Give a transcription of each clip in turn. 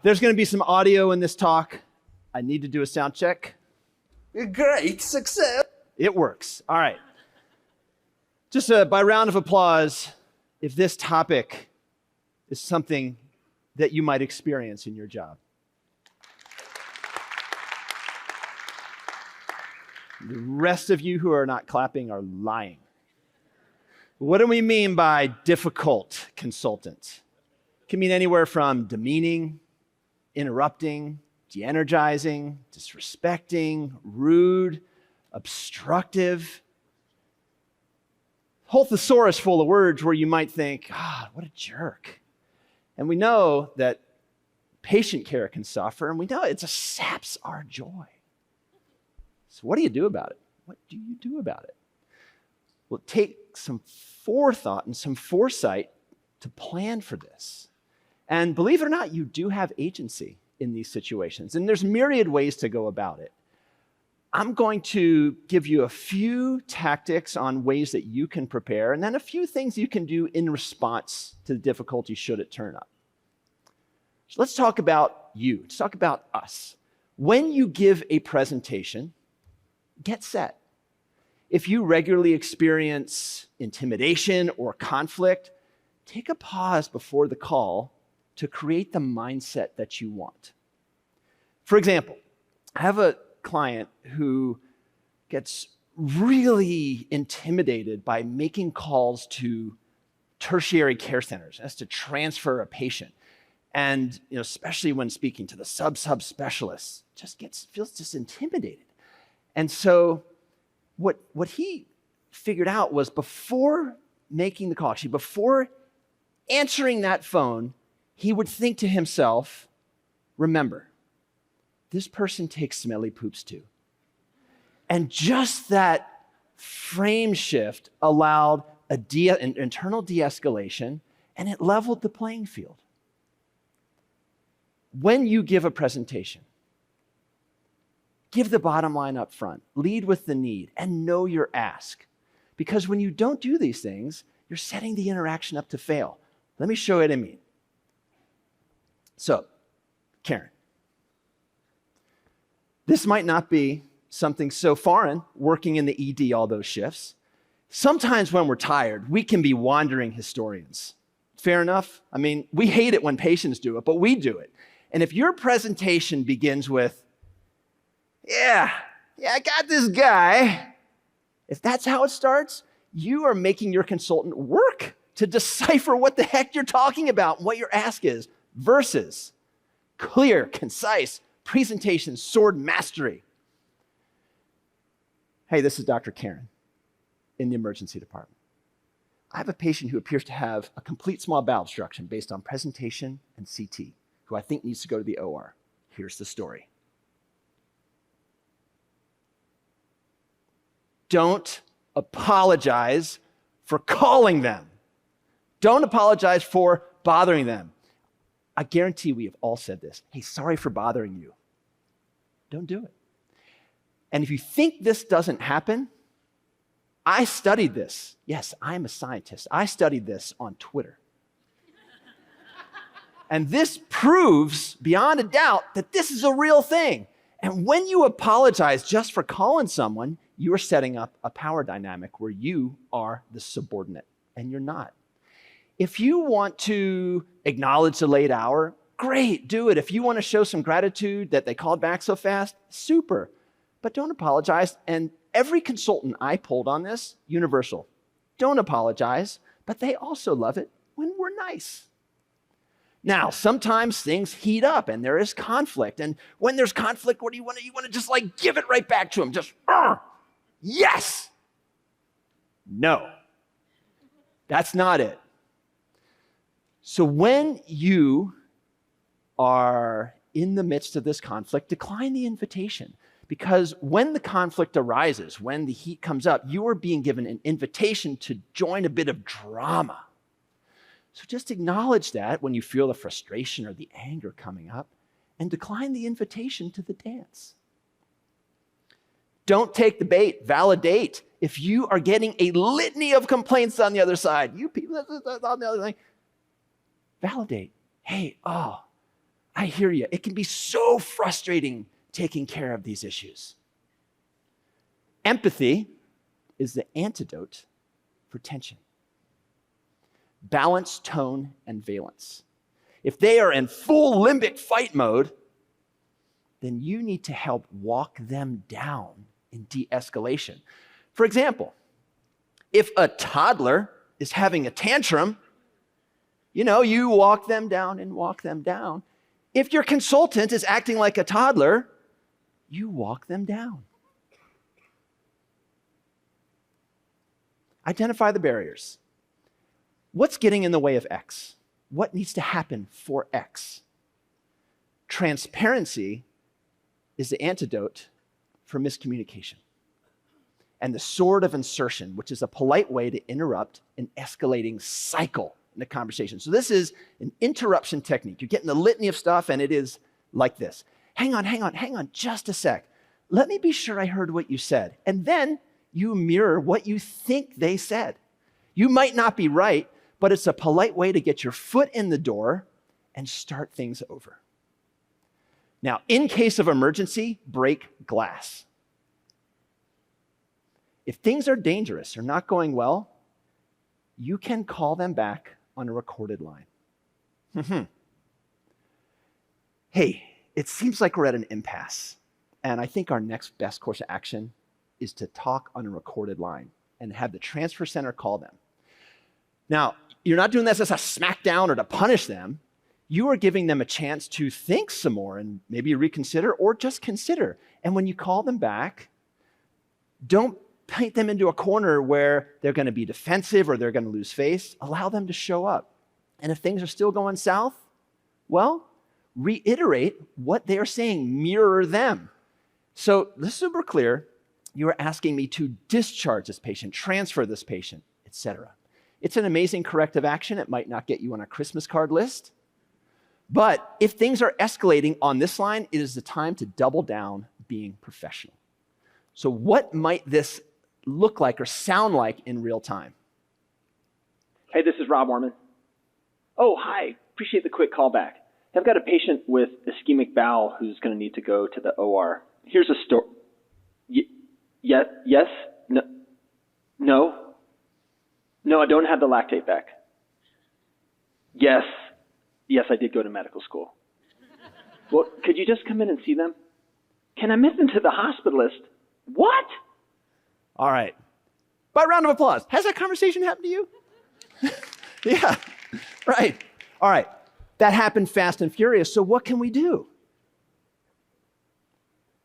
There's going to be some audio in this talk. I need to do a sound check. Great success. It works. All right. Just by round of applause, if this topic is something that you might experience in your job. The rest of you who are not clapping are lying. What do we mean by difficult consultant? It can mean anywhere from demeaning, interrupting, de-energizing, disrespecting, rude, obstructive. Whole thesaurus full of words where you might think, God, what a jerk. And we know that patient care can suffer, and we know it just saps our joy. So what do you do about it? What do you do about it? Well, take some forethought and some foresight to plan for this. And believe it or not, you do have agency in these situations. And there's myriad ways to go about it. I'm going to give you a few tactics on ways that you can prepare, and then a few things you can do in response to the difficulty should it turn up. So let's talk about you. Let's talk about us. When you give a presentation, get set. If you regularly experience intimidation or conflict, take a pause before the call to create the mindset that you want. For example, I have a client who gets really intimidated by making calls to tertiary care centers as to transfer a patient. And especially when speaking to the sub-specialists, feels just intimidated. And so what he figured out was before making the call, actually before answering that phone, he would think to himself, remember, this person takes smelly poops too. And just that frame shift allowed an internal de-escalation, and it leveled the playing field. When you give a presentation, give the bottom line up front, lead with the need, and know your ask. Because when you don't do these things, you're setting the interaction up to fail. Let me show you what I mean. So, Karen, this might not be something so foreign, working in the ED all those shifts. Sometimes when we're tired, we can be wandering historians. Fair enough? I mean, we hate it when patients do it, but we do it. And if your presentation begins with, yeah, I got this guy. If that's how it starts, you are making your consultant work to decipher what the heck you're talking about and what your ask is, versus clear, concise presentation, sword mastery. Hey, this is Dr. Karen in the emergency department. I have a patient who appears to have a complete small bowel obstruction based on presentation and CT, who I think needs to go to the OR. Here's the story. Don't apologize for calling them. Don't apologize for bothering them. I guarantee we have all said this. Hey, sorry for bothering you. Don't do it. And if you think this doesn't happen, I studied this. Yes, I'm a scientist. I studied this on Twitter. And this proves beyond a doubt that this is a real thing. And when you apologize just for calling someone, you are setting up a power dynamic where you are the subordinate, and you're not. If you want to acknowledge the late hour, great, do it. If you want to show some gratitude that they called back so fast, super. But don't apologize. And every consultant I pulled on this, universal. Don't apologize, but they also love it when we're nice. Now, sometimes things heat up and there is conflict. And when there's conflict, what do you want to? You want to just give it right back to them. Just, yes. No. That's not it. So when you are in the midst of this conflict, decline the invitation. Because when the conflict arises, when the heat comes up, you are being given an invitation to join a bit of drama. So just acknowledge that when you feel the frustration or the anger coming up, and decline the invitation to the dance. Don't take the bait, validate. If you are getting a litany of complaints on the other side, you people on the other side, validate. Hey, I hear you. It can be so frustrating taking care of these issues. Empathy is the antidote for tension. Balance, tone, and valence. If they are in full limbic fight mode, then you need to help walk them down in de-escalation. For example, if a toddler is having a tantrum, you walk them down and walk them down. If your consultant is acting like a toddler, you walk them down. Identify the barriers. What's getting in the way of X? What needs to happen for X? Transparency is the antidote for miscommunication. And the sword of insertion, which is a polite way to interrupt an escalating cycle in the conversation. So this is an interruption technique. You're getting the litany of stuff, and it is like this. Hang on, just a sec. Let me be sure I heard what you said. And then you mirror what you think they said. You might not be right, but it's a polite way to get your foot in the door and start things over. Now, in case of emergency, break glass. If things are dangerous or not going well, you can call them back on a recorded line. Hey, it seems like we're at an impasse, and I think our next best course of action is to talk on a recorded line and have the transfer center call them. Now, you're not doing this as a smackdown or to punish them. You are giving them a chance to think some more and maybe reconsider or just consider. And when you call them back, don't paint them into a corner where they're going to be defensive or they're going to lose face. Allow them to show up. And if things are still going south, well, reiterate what they are saying. Mirror them. So this is super clear. You are asking me to discharge this patient, transfer this patient, etc. It's an amazing corrective action. It might not get you on a Christmas card list. But if things are escalating on this line, it is the time to double down being professional. So what might this look like or sound like in real time? Hey, this is Rob Orman. Oh, hi. Appreciate the quick call back. I've got a patient with ischemic bowel who's going to need to go to the OR. Here's a story. Yes? No? No, I don't have the lactate back. Yes, I did go to medical school. Well, could you just come in and see them? Can I admit them to the hospitalist? What? All right. By round of applause. Has that conversation happened to you? Yeah, right. All right. That happened fast and furious. So what can we do?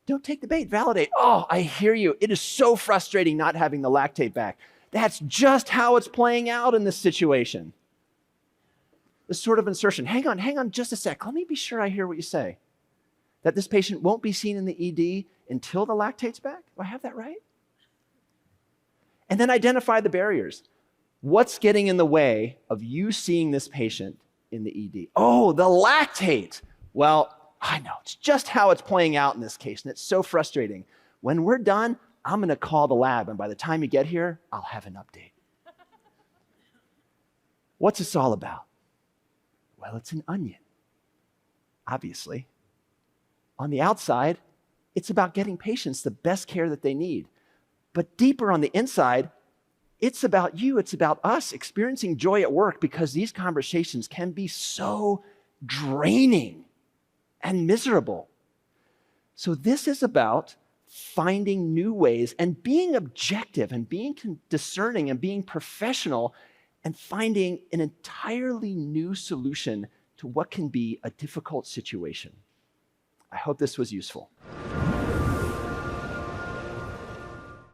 Don't take the bait. Validate. Oh, I hear you. It is so frustrating not having the lactate back. That's just how it's playing out in this situation. This sort of insertion. Hang on just a sec. Let me be sure I hear what you say. That this patient won't be seen in the ED until the lactate's back? Do I have that right? And then identify the barriers. What's getting in the way of you seeing this patient in the ED? Oh, the lactate. Well, I know. It's just how it's playing out in this case, and it's so frustrating. When we're done, I'm going to call the lab, and by the time you get here, I'll have an update. What's this all about? Well, it's an onion, obviously. On the outside, it's about getting patients the best care that they need. But deeper on the inside, it's about you, it's about us experiencing joy at work, because these conversations can be so draining and miserable. So this is about finding new ways and being objective and being discerning and being professional and finding an entirely new solution to what can be a difficult situation. I hope this was useful.